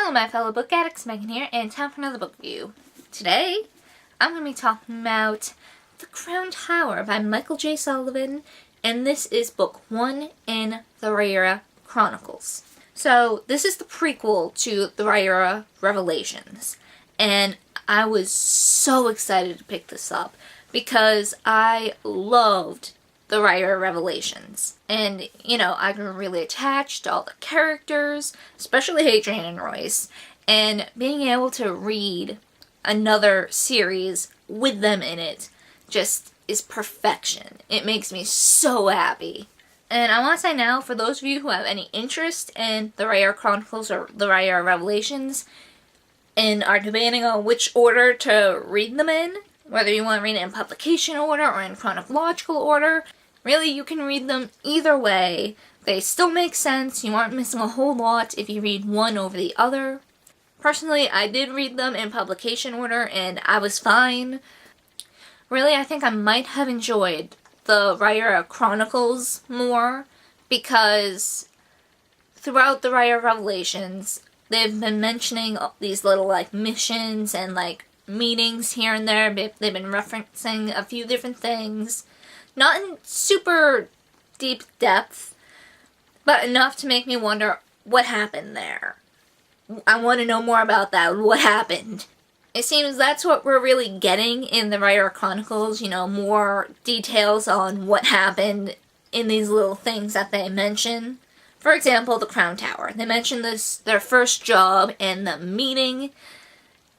Hello my fellow book addicts, Megan here, and time for another book review. Today, I'm going to be talking about The Crown Tower by Michael J. Sullivan, and this is book 1 in the Rhaenyra Chronicles. So, this is the prequel to the Rhaenyra Revelations, and I was so excited to pick this up because I loved the Rhaenyra Revelations. And, I grew really attached to all the characters, especially Hadrian and Royce, and being able to read another series with them in it just is perfection. It makes me so happy. And I want to say now, for those of you who have any interest in the Rhaenyra Chronicles or the Rhaenyra Revelations, and are debating on which order to read them in, whether you want to read it in publication order or in chronological order, really, you can read them either way. They still make sense. You aren't missing a whole lot if you read one over the other. Personally, I did read them in publication order, and I was fine. Really, I think I might have enjoyed the Rhaenyra Chronicles more, because throughout the Rhaenyra Revelations, they've been mentioning these little, missions and, meetings here and there. They've been referencing a few different things. Not in super deep depth, but enough to make me wonder what happened there. I want to know more about that. What happened? It seems that's what we're really getting in the Rhaenyra Chronicles, more details on what happened in these little things that they mention. For example, the Crown Tower. They mention their first job and the meeting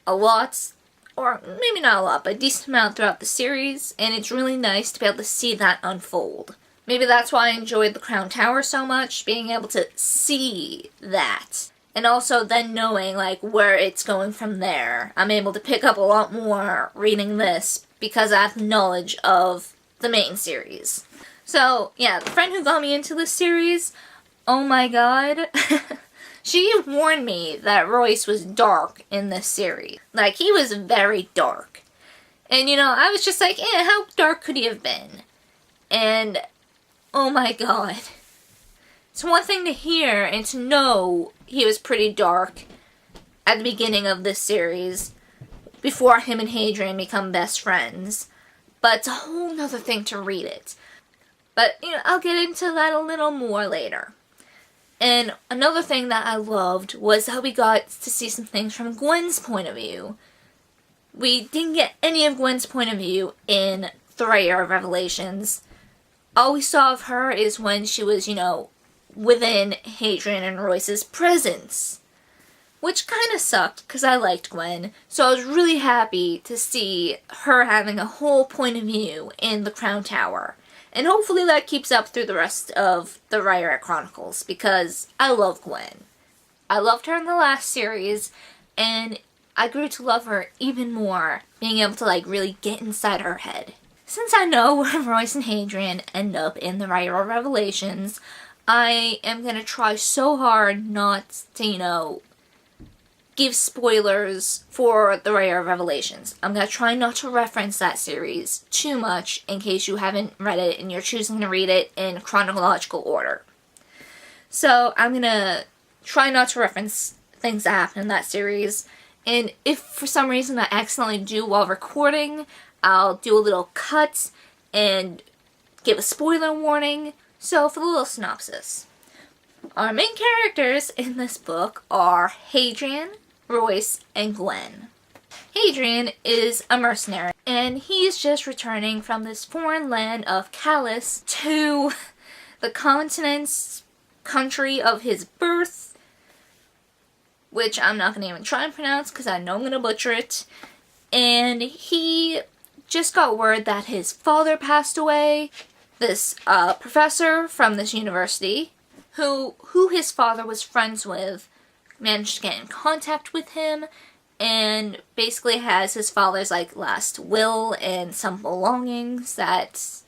a lot, or maybe not a lot, but a decent amount throughout the series, and it's really nice to be able to see that unfold. Maybe that's why I enjoyed the Crown Tower so much, being able to see that. And also then knowing, where it's going from there. I'm able to pick up a lot more reading this because I have knowledge of the main series. So, yeah, the friend who got me into this series, oh my god, she warned me that Royce was dark in this series. He was very dark. And, I was just like, how dark could he have been? And, oh my god. It's one thing to hear and to know he was pretty dark at the beginning of this series, before him and Hadrian become best friends. But it's a whole nother thing to read it. But, I'll get into that a little more later. And another thing that I loved was how we got to see some things from Gwen's point of view. We didn't get any of Gwen's point of view in the Rhaenyra Revelations. All we saw of her is when she was, within Hadrian and Royce's presence. Which kind of sucked, because I liked Gwen. So I was really happy to see her having a whole point of view in the Crown Tower. And hopefully that keeps up through the rest of the Rhaenyra Chronicles, because I love Gwen. I loved her in the last series, and I grew to love her even more, being able to, really get inside her head. Since I know where Royce and Hadrian end up in the Rhaenyra Revelations, I am going to try so hard not to, give spoilers for the Rhaenyra Revelations. I'm going to try not to reference that series too much in case you haven't read it and you're choosing to read it in chronological order. So I'm going to try not to reference things that happen in that series. And if for some reason I accidentally do while recording, I'll do a little cut and give a spoiler warning. So for the little synopsis. Our main characters in this book are Hadrian, Royce, and Gwen. Hadrian is a mercenary, and he's just returning from this foreign land of Callus to the continent's country of his birth, which I'm not going to even try and pronounce because I know I'm going to butcher it. And he just got word that his father passed away. This professor from this university, who his father was friends with, managed to get in contact with him, and basically has his father's, last will and some belongings that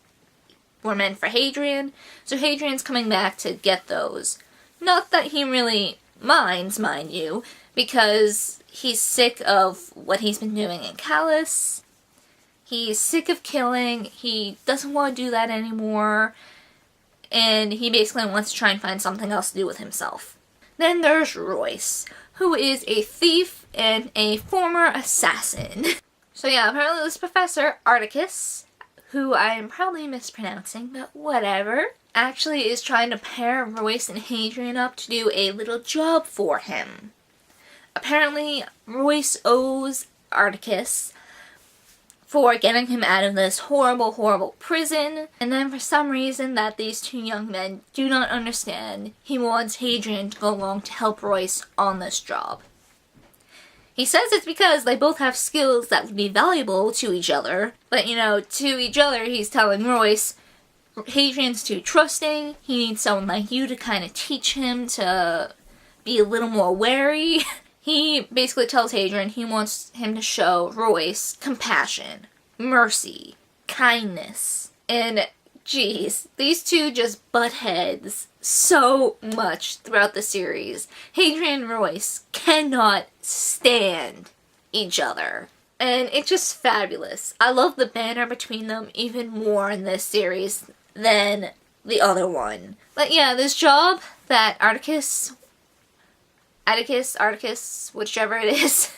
were meant for Hadrian. So Hadrian's coming back to get those. Not that he really minds, mind you, because he's sick of what he's been doing in Callus. He's sick of killing. He doesn't want to do that anymore. And he basically wants to try and find something else to do with himself. Then there's Royce, who is a thief and a former assassin. So yeah, apparently this Professor Articus, who I am probably mispronouncing, but whatever, actually is trying to pair Royce and Hadrian up to do a little job for him. Apparently, Royce owes Articus for getting him out of this horrible, horrible prison, and then for some reason that these two young men do not understand, he wants Hadrian to go along to help Royce on this job. He says it's because they both have skills that would be valuable to each other, but to each other he's telling Royce, Hadrian's too trusting, he needs someone like you to kind of teach him to be a little more wary. He basically tells Hadrian he wants him to show Royce compassion, mercy, kindness, and geez, these two just butt heads so much throughout the series. Hadrian and Royce cannot stand each other, and it's just fabulous. I love the banter between them even more in this series than the other one. But yeah, this job that Atticus, whichever it is,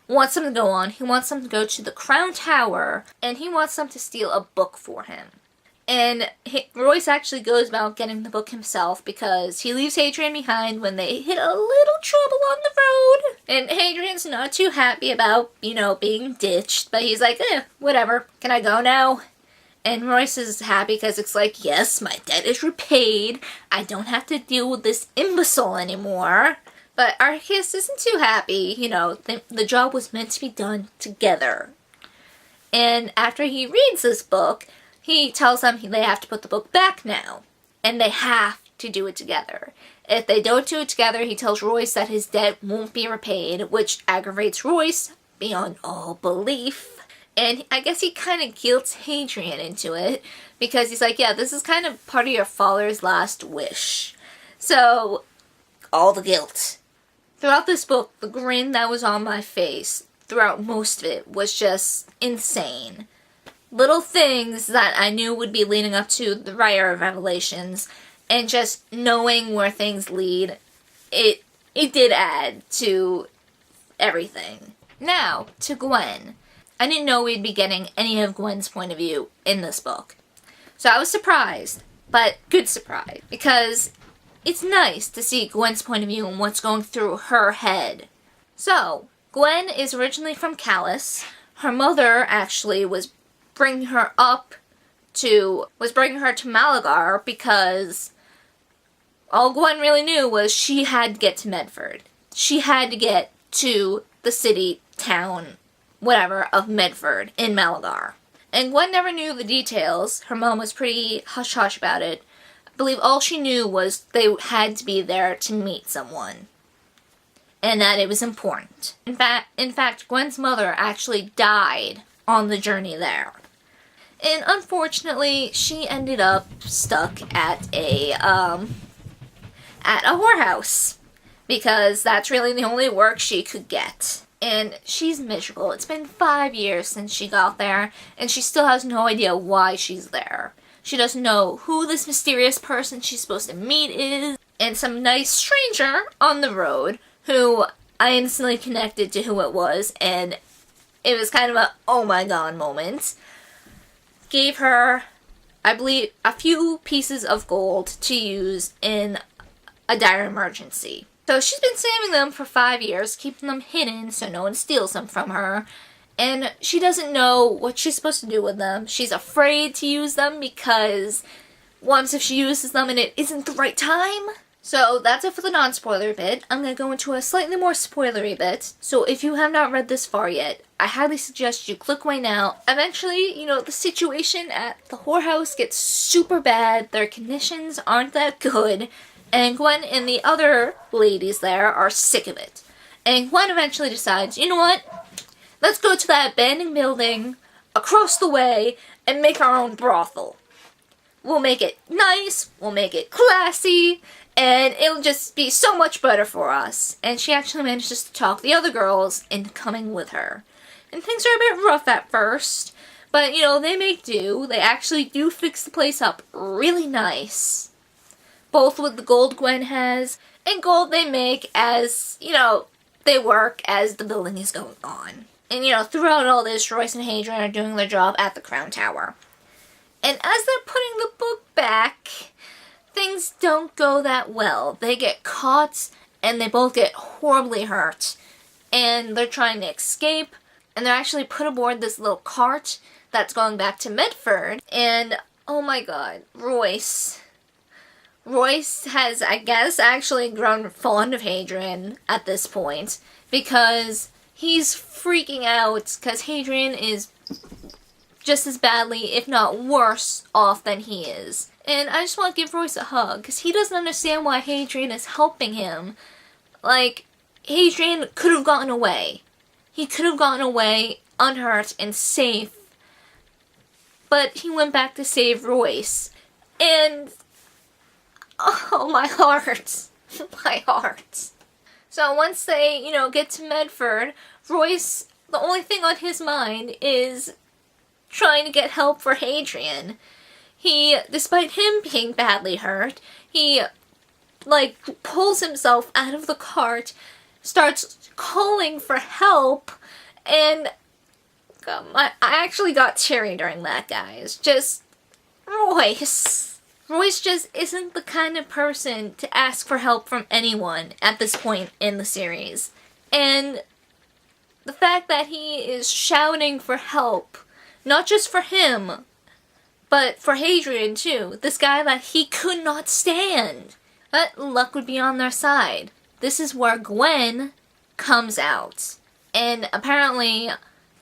wants them to go on. He wants them to go to the Crown Tower, and he wants them to steal a book for him. And Royce actually goes about getting the book himself because he leaves Hadrian behind when they hit a little trouble on the road. And Hadrian's not too happy about, being ditched, but he's like, whatever, can I go now? And Royce is happy because it's like, yes, my debt is repaid. I don't have to deal with this imbecile anymore. But Articus isn't too happy, the job was meant to be done together. And after he reads this book, he tells them they have to put the book back now. And they have to do it together. If they don't do it together, he tells Royce that his debt won't be repaid, which aggravates Royce beyond all belief. And I guess he kind of guilts Hadrian into it, because he's like, yeah, this is kind of part of your father's last wish. So, all the guilt. Throughout this book, the grin that was on my face throughout most of it was just insane. Little things that I knew would be leading up to the writer of Revelations, and just knowing where things lead, it did add to everything. Now, to Gwen. I didn't know we'd be getting any of Gwen's point of view in this book. So I was surprised, but good surprise, because it's nice to see Gwen's point of view and what's going through her head. So, Gwen is originally from Callus. Her mother actually was bringing her to Malagar because all Gwen really knew was she had to get to Medford. She had to get to the city, town, whatever, of Medford in Malagar. And Gwen never knew the details. Her mom was pretty hush-hush about it. I believe all she knew was they had to be there to meet someone. And that it was important. In fact, Gwen's mother actually died on the journey there. And unfortunately, she ended up stuck at a whorehouse. Because that's really the only work she could get. And she's miserable. It's been 5 years since she got there, and she still has no idea why she's there. She doesn't know who this mysterious person she's supposed to meet is, and some nice stranger on the road, who I instantly connected to who it was, and it was kind of a oh my god moment, gave her, I believe, a few pieces of gold to use in a dire emergency. So she's been saving them for 5 years, keeping them hidden so no one steals them from her. And she doesn't know what she's supposed to do with them. She's afraid to use them because once if she uses them and it isn't the right time. So that's it for the non-spoiler bit. I'm going to go into a slightly more spoilery bit. So if you have not read this far yet, I highly suggest you click away now. Eventually, the situation at the whorehouse gets super bad. Their conditions aren't that good. And Gwen and the other ladies there are sick of it. And Gwen eventually decides, you know what? Let's go to that abandoned building across the way and make our own brothel. We'll make it nice, we'll make it classy, and it'll just be so much better for us. And she actually manages to talk the other girls into coming with her. And things are a bit rough at first, but they make do. They actually do fix the place up really nice. Both with the gold Gwen has, and gold they make as, they work as the building is going on. And, throughout all this, Royce and Hadrian are doing their job at the Crown Tower. And as they're putting the book back, things don't go that well. They get caught, and they both get horribly hurt. And they're trying to escape, and they're actually put aboard this little cart that's going back to Medford. And, oh my god, Royce has, I guess, actually grown fond of Hadrian at this point, because he's freaking out because Hadrian is just as badly, if not worse, off than he is. And I just want to give Royce a hug, because he doesn't understand why Hadrian is helping him. Like, Hadrian could have gotten away. He could have gotten away unhurt and safe, but he went back to save Royce. And, oh, my heart. My heart. So once they, get to Medford, Royce, the only thing on his mind is trying to get help for Hadrian. He, despite him being badly hurt, he, pulls himself out of the cart, starts calling for help, and I actually got teary during that, guys. Just, Royce. Royce just isn't the kind of person to ask for help from anyone at this point in the series. And the fact that he is shouting for help, not just for him, but for Hadrian too, this guy that he could not stand. But luck would be on their side. This is where Gwen comes out. And apparently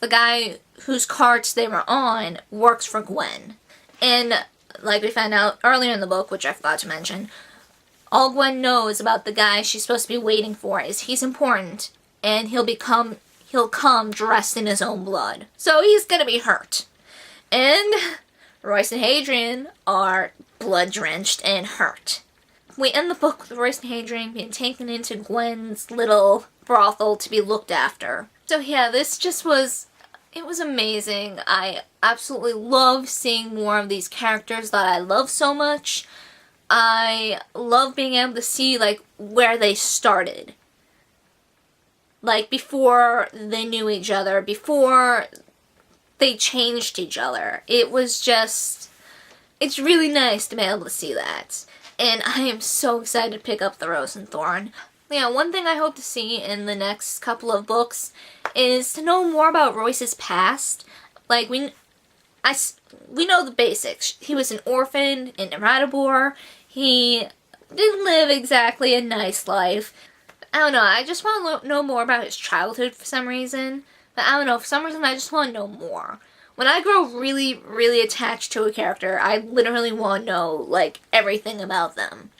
the guy whose cart they were on works for Gwen. And like we found out earlier in the book, which I forgot to mention, all Gwen knows about the guy she's supposed to be waiting for is he's important, and he'll come dressed in his own blood. So he's gonna be hurt. And Royce and Hadrian are blood-drenched and hurt. We end the book with Royce and Hadrian being taken into Gwen's little brothel to be looked after. So yeah, this just was, it was amazing. I absolutely love seeing more of these characters that I love so much. I love being able to see, where they started. Before they knew each other, before they changed each other. It was just, it's really nice to be able to see that. And I am so excited to pick up The Rose and Thorn. Yeah, one thing I hope to see in the next couple of books is to know more about Royce's past. We know the basics. He was an orphan in Ratibor. He didn't live exactly a nice life. I don't know, I just want to know more about his childhood for some reason. But I don't know, for some reason I just want to know more. When I grow really, really attached to a character, I literally want to know, everything about them.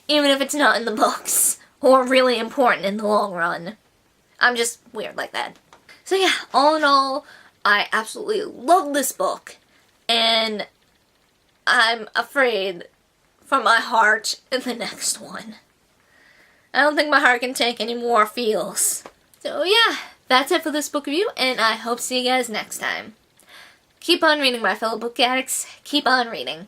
Even if it's not in the books, or really important in the long run. I'm just weird like that. So yeah, all in all, I absolutely love this book. And I'm afraid for my heart in the next one. I don't think my heart can take any more feels. So yeah, that's it for this book review, and I hope to see you guys next time. Keep on reading, my fellow book addicts. Keep on reading.